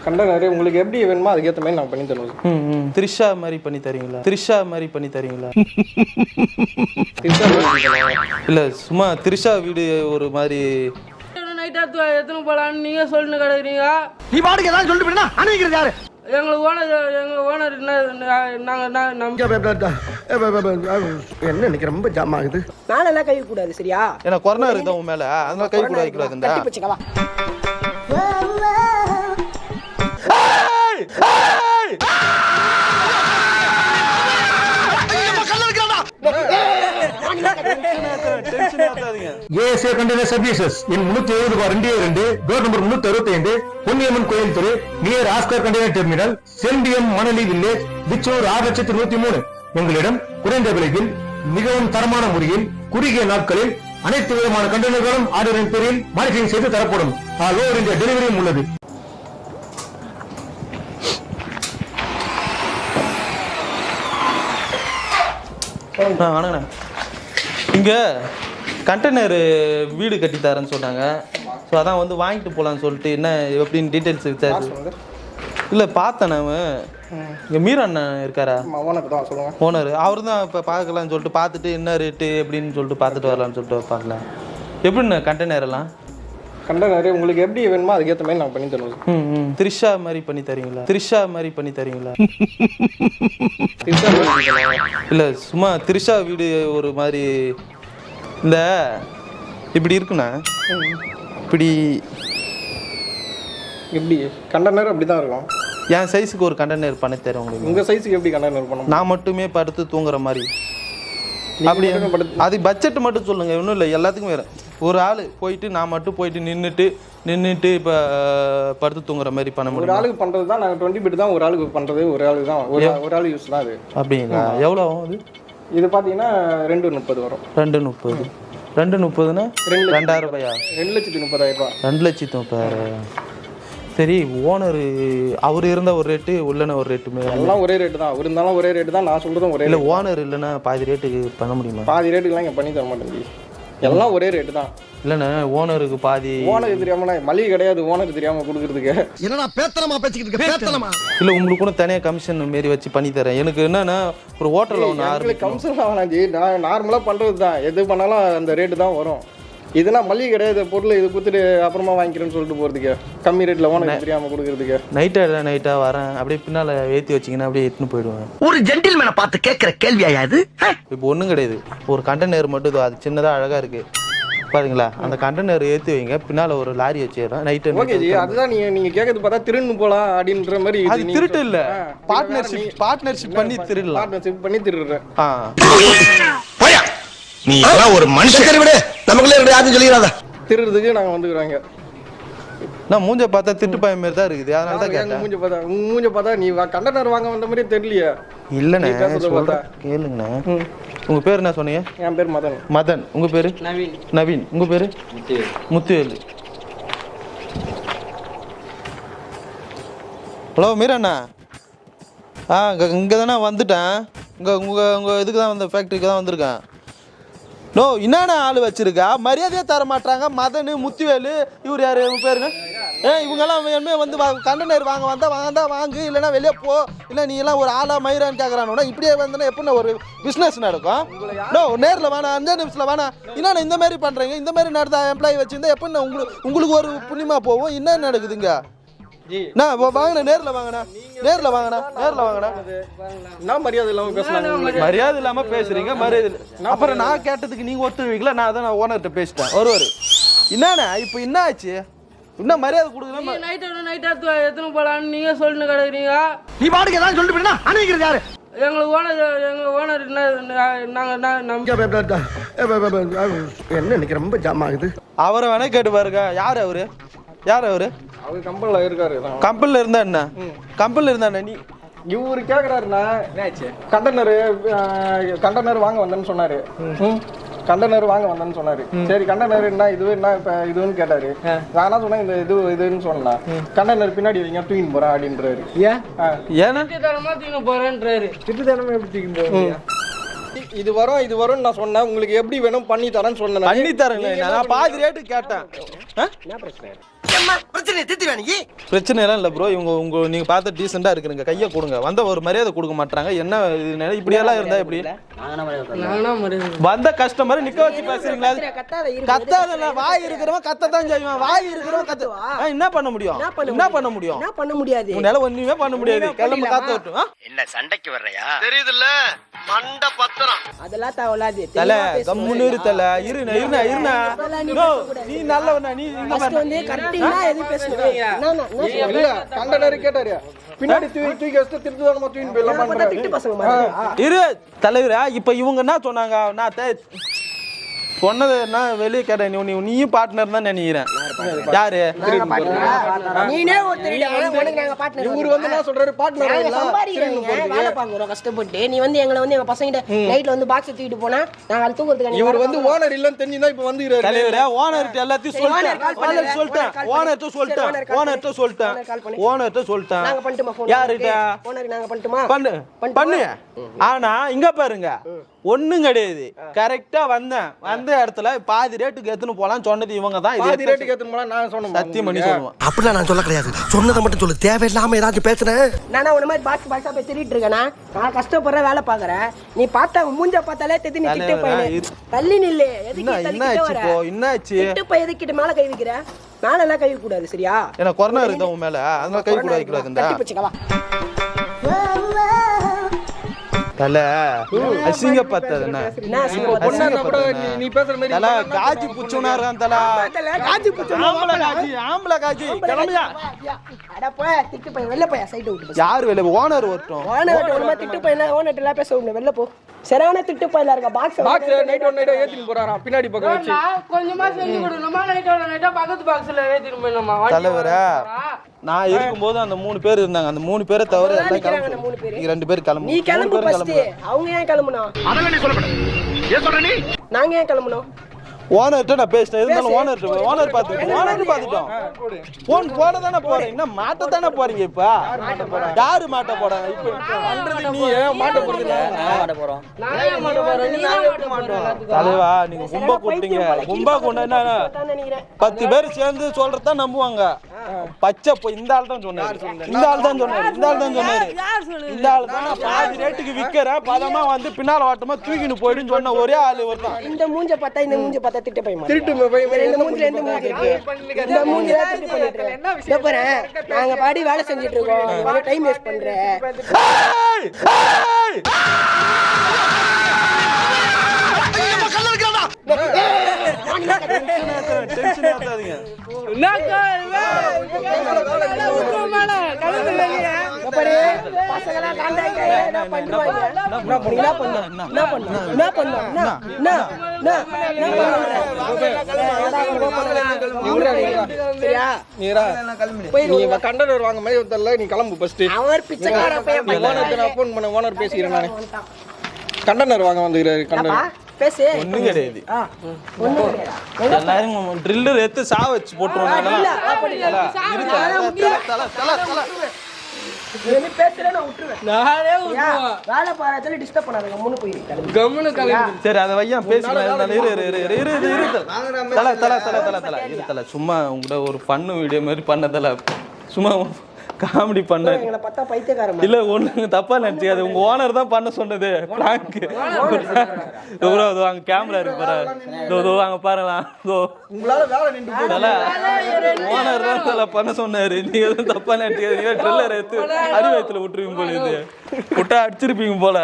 கண்டனர் உங்களுக்கு எப்படி வேணுமோ அதுக்கேற்ற மாதிரி நான் பண்ணி தருவோம். த்ரிஷா மாதிரி பண்ணி தரீங்களா? த்ரிஷா மாதிரி பண்ணி தரீங்களா? இல்ல சும்மா த்ரிஷா வீடு ஒரு மாதிரி நைட்டா எத்தனை போலான்னு நீங்க சொல்லிட்டு கிடக்குறீங்க. நீ பாட்டுக்கு ஏதாவது சொல்லிட்டு போயினா அனுப்பிக்கிறது யாரு? எங்களுக்கு ஓனர் என்ன இன்னைக்கு ரொம்ப ஜாம் ஆகுது. மேல எல்லாம் கை கூடாது சரியா? ஏன்னா கொரோனா இருக்குதா உன் மேல, அதனால கை கூட வைக்கூடாதுண்டா. ஏஎஸ்ஏ கண்டெய்னர் சர்வீசஸ் எண் 370/2 டோர் நம்பர் 365 பொன்னியம்மன் கோயில் தெரு நியர் ஆஸ்கர் கண்டெய்னர் டெர்மினல் செல்டியம் மணலி வில்லேஜ் விச்சூர் 6,103,000. எங்களிடம் குறைந்த விலையில் மிகவும் தரமான முறையில் குறுகிய நாட்களில் அனைத்து விதமான கண்டெய்னர்களும் ஆர்டரின் பேரில் மானிட்டரிங் செய்து தரப்படும். லோவர் இந்தியா டெலிவரியும் உள்ளது. வணக்கண்ணா, இங்கே கண்டெய்னர் வீடு கட்டித்தாரன்னு சொன்னாங்க. ஸோ அதான் வந்து வாங்கிட்டு போகலான்னு சொல்லிட்டு என்ன எப்படின்னு டீட்டெயில்ஸ் விசாரிச்சு. இல்லை பார்த்தேன் நான் இங்கே மீரா அண்ணன் இருக்காரா ஓனர், அவர் தான் இப்போ பார்க்கலான்னு சொல்லிட்டு பார்த்துட்டு என்ன ரேட்டு எப்படின்னு சொல்லிட்டு பார்த்துட்டு வரலான்னு சொல்லிட்டு பார்க்கலாம். எப்படிண்ணா கண்டெய்னர் எல்லாம்? கண்டனர் உங்களுக்கு எப்படி வேணுமோ அதுக்கேற்ற மாதிரி நான் பண்ணி தருவோம். த்ரிஷா மாதிரி பண்ணி தரீங்களா? த்ரிஷா மாதிரி பண்ணி தரீங்களா? இல்லை சும்மா த்ரிஷா வீடு ஒரு மாதிரி இந்த இப்படி இருக்குண்ணா, இப்படி எப்படி கண்டனர் அப்படி தான் இருக்கும். என் சைஸுக்கு ஒரு கண்டெய்னர் பண்ணி தரேன் உங்களுக்கு. உங்கள் சைஸுக்கு எப்படி கண்டனர் பண்ணணும்? நான் மட்டுமே படுத்து தூங்குற மாதிரி அப்படி. அது பட்ஜெட் மட்டும் சொல்லுங்கள், ஒன்றும் இல்லை எல்லாத்துக்கும் வேறு. ஒரு ஆள் போயிட்டு நான் மட்டும் போயிட்டு நின்றுட்டு இப்போ படுத்து தூங்குற மாதிரி பண்ண முடியும். ஒரு ஆளுக்கு பண்ணுறது தான் நாங்கள் 20 பிட் தான் ஒரு ஆளுக்கு பண்ணுறது. ஒரு ஆளுக்கு தான் ஒரு ஆள் யூஸ் தான் அது. அப்படிங்களா? எவ்வளோ ஆகும் அது? இது பார்த்தீங்கன்னா 230 வரும். 230. 230ன்னா 2000 ரூபாயா? 2,30,000 ரூபா. 2,30,000. சரி, ஓனர் அவர் இருந்தால் ஒரு ரேட்டு, உள்ளன ஒரு ரேட்டுமே எல்லாம் ஒரே ரேட்டு தான். அவர் இருந்தாலும் ஒரே ரேட்டு தான், நான் சொல்கிறதும் ஒரே. இல்லை ஓனர் இல்லைன்னா பாதி ரேட்டுக்கு பண்ண முடியுமா? பாதி ரேட்டுக்கெல்லாம் இங்கே பண்ணி தர மாட்டேங்குது, எல்லாம் ஒரே ரேட்டு தான். இல்லைண்ணா ஓனருக்கு பாதி. ஓனருக்கு தெரியாமல மளிகை கிடையாது, ஓனருக்கு தெரியாமல் கொடுக்குறதுக்கு. என்னடா பேத்தலமா பேசிக்கிட்டு பேத்தலமா? இல்லை உங்களுக்கு கூட தனியாக கமிஷன் மாரி வச்சு பண்ணி தரேன். எனக்கு என்னன்னா ஒரு ஹோட்டலில் ஒன்று கமிஷன் வேணாம் ஜி, நான் நார்மலாக பண்ணுறது தான். எது பண்ணாலும் அந்த ரேட்டு தான் வரும். இதுனா மளிகை கிடையாது, பொருள் இது கொடுத்துட்டு அப்புறமா வாங்கிக்கிறேன்னு சொல்லிட்டு போகிறதுக்கு, கம்மி ரேட்டில் ஓனருக்கு தெரியாமல் கொடுக்குறதுக்கு. நைட்டாக வரேன் அப்படியே பின்னால் ஏற்றி வச்சிங்கன்னா அப்படியே எடுத்துன்னு போயிடுவேன். ஒரு ஜென்டில்மேனை பார்த்து கேட்குற கேள்வியா இது? இப்போ ஒன்றும் கிடையாது, ஒரு கண்டெய்னர் மட்டும் அது சின்னதாக அழகாக இருக்குது பாருங்களா. அந்த கண்டெய்னர் ஏற்றி வைங்க, பின்னால் ஒரு லாரி வச்சிடறேன் நைட்டு. ஓகே ஜி, அதுதான் நீங்கள் கேட்கறது பார்த்தா திருன்னு போகலாம் அப்படின்ற மாதிரி. அது திருட்டு இல்லை, பார்ட்னர்ஷிப் பண்ணி திருடலாம். பார்ட்னர்ஷிப் பண்ணி திருடுறேன். நீ எல்லாம் ஒரு மனுஷன் விட நமக்குள்ளே யாரும் சொல்லிடாத. திருடுறதுக்கு நாங்கள் வந்துக்கிறோங்க. நான் மூஞ்ச பார்த்தா திட்டு பயம் மாதிரி தான் இருக்குது, அதனால தான் கேட்டேன். மூஞ்ச பார்த்தா நீ கண்டெய்னர் வாங்க வந்த மாதிரியே தெரியலையே. இல்லைண்ணே கேளுங்கண்ணே. உங்கள் பேர் என்ன சொன்னீங்க? என் பேர் மதன். மதன். உங்கள் பேர்? நவீன். உங்கள் பேர்? முத்துவேலு. ஹலோ மீராண்ணா, இங்கே தானே வந்துட்டேன். உங்கள் இதுக்கு தான் வந்த ஃபேக்ட்ரிக்கு தான் வந்திருக்கேன். நோ என்னென்ன ஆள் வச்சிருக்கா, மரியாதையே தர மாட்டாங்க. மதன், முத்துவேலு, இவர் யார் உங்கள் பேருங்க? இவங்கெல்லாம் வேணுமே வந்து கண்டெய்னர் வாங்க வாங்கு, இல்லைன்னா வெளியே போ, இல்லை நீ எல்லாம் ஒரு ஆளா மயிரான்னு கேட்குறானோட இப்படியே வந்தோன்னா எப்படின்னா ஒரு பிஸ்னஸ் நடக்கும். நோ நேரில் வேணாம், 5 நிமிஷத்தில் வேணாம். என்னென்ன இந்த மாதிரி பண்ணுறீங்க? இந்த மாதிரி நடந்தா எம்ப்ளாயி வச்சுருந்தா எப்படின்னா உங்களுக்கு ஒரு புண்ணியமாக போகும். என்ன நடக்குதுங்க? வாங்கண்ணா, நேரில் வாங்கண்ணா. மரியாதை இல்லாம பேசுறீங்க. அப்புறம் நான் கேட்டதுக்கு நீங்க ஒத்துவீங்களா? நான் அதான் ஓனர்கிட்ட பேசிட்டேன். ஒருவர் என்னண்ணா இப்போ என்ன ஆச்சு? இன்னும் மரியாதை கொடுக்கணும். நைட்டா எத்தனை போலான்னு நீங்க சொல்லிட்டு கிடக்குறீங்க. நீ பாட்டுக்கு ஏதாவது சொல்லிட்டு போயினா அனுப்பிக்கிறது யாரு? எங்களுக்கு ஓனர் என்ன இன்னைக்கு ரொம்ப ஜாம் ஆகுது. அவரை வேணா கேட்டு பாருங்க. யார் அவரு? அவர் கம்பெனியில் இருக்காரு. கம்பெனியில் இருந்தா என்ன? கம்பெனியில் இருந்தா நீ இவரு கேட்குறாருண்ணா, கண்டெய்னர் வாங்க வந்தேன்னு சொன்னாரு. கண்டெய்னர் வாங்க வந்தேன்னு சொன்னாரு. சரி கண்டெய்னர் என்ன இப்போ இதுன்னு கேட்டாரு. நான் என்ன சொன்னேன், இந்த இதுன்னு சொன்னேன். கண்டெய்னர் பின்னாடி வைங்க, தூக்கின்னு போறேன் அப்படின்றாரு. ஏன்னா தூக்கின்னு போறேன்றாரு. திட்டுத்தனமா எப்படி தூக்கின்னு போறீங்க? இது வரும் நான் சொன்னேன். உங்களுக்கு எப்படி வேணும் பண்ணி தரேன்னு சொன்னேன். பண்ணி தரேன். நான் பாதி ரேட்டு கேட்டேன். பிரச்சனை தீர்த்து நீ பிரச்சனை எல்லாம் இல்ல ப்ரோ. இவங்க நீங்க பார்த்து டீசெண்டா இருக்குங்க, கையை கொடுங்க. வந்த ஒரு மரியாதை கொடுக்க மாட்டாங்க. என்ன இப்படி எல்லாம் இருந்தா எப்படி? வந்த கஸ்டமர் நிக்க வச்சு பேசுறீங்களா? கத்தாதல, வாய் இருக்கிறவன் கத்ததான் செய்வான். வாய் இருக்கிறவன் கத்த என்ன பண்ண முடியும்? என்ன பண்ண முடியும்? என்ன பண்ண முடியாது. உன்னால ஒண்ணுமே பண்ண முடியாது. கிளம்ப காத்து வரட்டும். என்ன சண்டைக்கு வர்றையா தெரியுதுல்ல மண்ட பத்திரம் அதெல்லாம் தேவலாது. தல கம்முன்னு இரு தல. இருனா நீ நல்லவனா? நீ இங்க ஃபர்ஸ்ட் வந்து கரெக்ட்டா எது பேசுறீங்க? இல்ல கண்டனர் கேட்டாரு. பின்னாடி தூக்கி வச்சு திருப்பி நம்ம தூக்கி போயிடலாம் பண்றாரு. திட்டு பசங்க மாதிரி. இரு தலைவரா. இப்ப இவங்க என்ன சொன்னாங்க? நான் சொன்னது என்ன வெளியே கேட்டேன். நீயும் பார்ட்னர் தான் நினைக்கிறேன். யாரு நீனே ஒருத்தரிடா உனக்கு நாங்க பார்ட்னர். இவரு வந்து என்ன சொல்றாரு? பார்ட்னர் இல்ல சம்பாதிக்கிறீங்க, வேலை பாக்குறோம் கஷ்டப்பட்டு. நீ வந்து எங்களை வந்து எங்க பசங்க நைட்ல வந்து பாக்ஸ் தூக்கிட்டு போனா நாங்க அது தூக்குறதுக்கு இவர் வந்து ஓனர் இல்லன்னு தெரிஞ்சுதான் இப்ப வந்துறாரு. தலைவரே ஓனர்ட்ட எல்லாத்தையும் சொல்லிட்டேன். ஓனர்ட்ட சொல்லிட்டேன். நாங்க பண்ணிட்டுமா ஃபோன்? யாருட்ட? ஓனர் நாங்க பண்ணிட்டுமா? பண்ணு. ஆனா இங்க பாருங்க, ஒண்ணும் கிடையாது. கரெக்டா வந்த இடத்துல பாதி ரேட்டுக்கு எத்தனை போலாம் சொன்னது இவங்க தான். பாதி ரேட்டுக்கு எத்தனை போலாம் நான் சொன்னேன். சத்தியம் பண்ணி சொல்லுவேன். அப்படிலாம் நான் சொல்ல கிடையாது. சொன்னதை மட்டும் சொல்லு. தேவையில்லாம ஏதாச்சும் பேசுறேன். நானா உன மாதிரி பாக்ஸா போய் திருட்டு இருக்கேனா? நான் கஷ்டப்படுற வேலை பாக்குறேன். நீ பார்த்தா மூஞ்ச பார்த்தாலே தெரிஞ்சு நீ திட்டு பையனே. தள்ளி நில்லு. எதுக்கு என்னாச்சு இப்போ? என்னாச்சு? திட்டு பைய எதுக்கிட்ட மேல கை வைக்கிற? மேல எல்லாம் கை வைக்க கூடாது சரியா? ஏன்னா கொரோனா இருக்குதா உன் மேல, அதனால கை கூட வைக்க கூடாதுடா. கட்டி பிடிச்சுக்கவா. தல அசிங்க பார்த்தது என்ன? பொண்ணா கூட நீ பேசுற மாதிரி தல காஜி புச்சுனா இருக்கான். தல காஜி பிடிச்சு ஆம்பளை காஜி கிளம்பியா? அட போய் திட்டு பைய வெளில போய் சைடு விட்டு. யார் வெளில? ஓனர் வரட்டும். ஓனர் ஒரு மாதிரி திட்டு பையனா ஓனர் எல்லாம் பேச முடியல. வெளில போ. சரியான திட்டு பையல இருக்க பாக்ஸ் நைட் ஒன் நைட் ஏத்திட்டு போறாராம் பின்னாடி பக்கம் வச்சு. கொஞ்சமா செஞ்சு கொடுக்கணுமா? நைட்டா பக்கத்து பாக்ஸ்ல ஏத்திட்டு போயிடணுமா? தலைவரா நான் இருக்கும்போது அந்த 3 பேர் இருந்தாங்க. அந்த 3 பேரை தவிர எல்லாம் கிளம்பி 2 பேர் கிளம்பு. நீ கிளம்பு ஃபர்ஸ்ட். அவங்க ஏன் கிளம்பணும்? அதெல்லாம் நீ சொல்லப்பட ஏன் சொல்ற நீ? நாங்க ஏன் கிளம்பணும்? ஓனர்ட்ட நான் பேசிட்டேன். இருந்தாலும் ஓனர் பார்த்துட்டோம். போன் போட தானே போறேன். என்ன மாட்ட தானே போறீங்க? இப்ப யாரு மாட்ட போறாங்க? இப்ப நீ மாட்ட போறது இல்ல. தலைவா நீங்க கும்பா கூப்பிட்டீங்க. கும்பா கொண்டா என்ன 10 பேர் சேர்ந்து சொல்றதா நம்புவாங்க. பச்சை இந்த ஆள் தான் சொன்னாரு. இந்த ஆள் தான் பாதி ரேட்டுக்கு விக்கிற பதமா வந்து பின்னால வாட்டமா தூக்கின்னு போயிடுன்னு சொன்ன ஒரே ஆளு ஒருத்தன். இந்த மூஞ்ச பார்த்தா இந்த மூஞ்ச பார்த்தா திட்டு பையன். திருட்டு போய் இந்த மூஞ்சில இருந்து மூஞ்சி இருக்கு. இந்த மூஞ்சில திட்டு பண்ணிட்டு இருக்க. பாரு நாங்க பாடி வேலை செஞ்சிட்டு இருக்கோம். நீ வந்து டைம் வேஸ்ட் பண்ற. டென்ஷன் ஆகாதீங்க. பசங்களா காண்டாக்ட் என்ன பண்ணுவாங்க? நீ கண்டனர் வாங்க மாதிரி தெரியல. நீ கிளம்பு ஃபர்ஸ்ட். அவர் பிச்சைக்கார பையன். ஓனர் ஃபோன் பண்ண ஓனர் பேசிக்கிறேன் நானே. கண்டனர் வாங்க வந்துக்கிறாரு. கண்டனர் பேசு. ஒண்ணும் கிடையாது. எல்லாரும் ட்ரில்லர் எடுத்து சா வச்சு போட்டுருவாங்க. நீ பேசுற நான் விட்டுருவேன். நானே விட்டுருவேன். வேலை பாராதல டிஸ்டர்ப் பண்ணாதீங்க. முன்னு போயிரு. கம்முனு கிளம்பி. சரி அதை வையா பேசுறேன். இரு தல சும்மா உங்ககிட்ட ஒரு ஃபன்னு வீடியோ மாதிரி பண்ணதல சும்மா காமெடி பண்ண. எங்களை பார்த்தா பைத்தியக்காரமா இல்ல ஒண்ணு தப்பா நினைச்சுக்காது. உங்க ஓனர் தான் பண்ண சொன்னது பிராங்க். அங்க கேமரா இருக்கு பாரு. அங்க பாருலாம். உங்களால வேலை நின்று போகுது. ஓனர் தான் பண்ண சொன்னாரு. நீங்க எதுவும் தப்பா நினைச்சுக்காதீங்க. ட்ரில்லர் எடுத்து அடிவயத்துல விட்டுருவீங்க போல. இது விட்டா அடிச்சிருப்பீங்க போல.